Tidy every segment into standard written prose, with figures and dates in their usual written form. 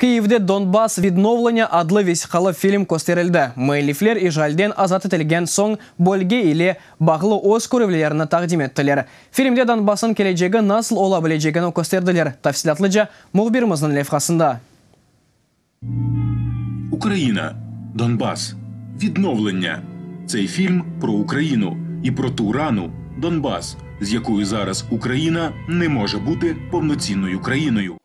Киевде Донбасс відновлення адлы весхалы фильм көстерілді. Мэйлифлер и жальден азат етілген соң бөлге или бағлы оз көревлеріні тақдим еттілер. Фильмде Донбассын келечегі насыл ола білежегіні көстерділер. Тафсилатлыжа мұғбиріміздің левхасында. Україна. Донбас. Відновлення. Цей фільм про Україну і про ту рану Донбас, з якою зараз Україна не може бути повноцінною країною.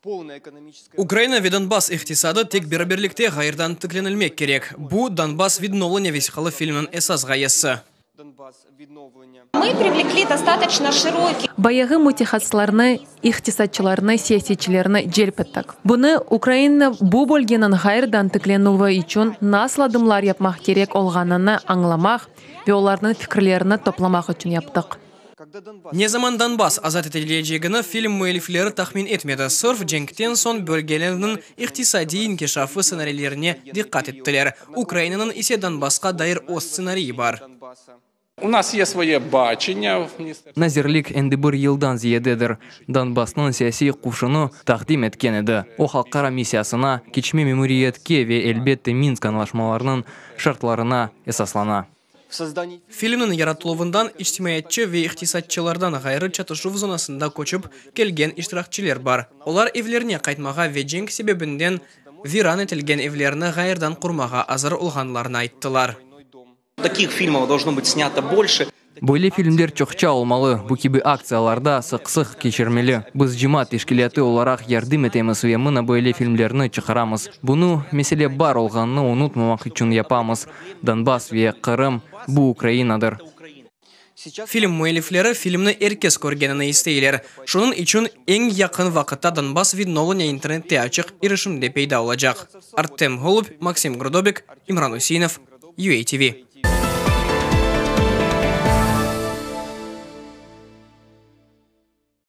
Украина ve Донбасс ихтисады тек берберлікте ғайырдан тікленілмек керек. Бұ Донбасс відновлення весхалы фильмнің эсас ғайысы. Мы привлекли достаточно широкий. Баяғы мутихатсларны, ихтисатчыларны, сессичилерны желпеттік. Бұны Украина бұ бөлгенін ғайырдан тікленуі үшін насладымлар yapmaq керек олғаныны аңламақ ve оларның фикрлеріні топламақ үшін яптық. Не заман Донбасс азат етілежегіні фильм müellifleri тахмин етмеді. Сырф женктен сон бөлгелерінің иқтисади инкешафы сценарийлеріне диққат еттілер. Украинаның исе Донбассқа дайыр о сценарийі бар. У нас є своє бачення. Назирлик энди бір елдан зиедедір. Донбассның саяси қушыны тақдим еткен еді. О халықара миссиясына, кечме мемориетке ве әлбетті Минск анлашмаларының шартларына эсаслана. Фильмнің яратылуындан иштимаятчы ве иқтисатчылардан ғайры чатышув зонасында көчіп келген иштиракчилер бар. Олар евлеріне қайтмаға ве женг себебінден виран етілген евлеріні ғайырдан құрмаға азыр ұлғанларына айттылар. Таких фильмов должно быть снято больше. Böyle filmler çoxça olmalı. Bu gibi aksiyalarda sık-sık geçirmeli. Biz cemaat teşkilatı olarak yardım etemiz ve mına böyle filmlerini çıkaramız. Bunu mesele bar olğanını unutmamak için yapamız. Donbas ve Kırım bu Ukraynadır. Film müellifleri filmni erkes көргенini isteyler. Şunun için en yakın vakitte Donbas відновлення internette açık erişimde peyda olacak. Artem Holub, Maksim Grudobik, İmran Usinov, UATV.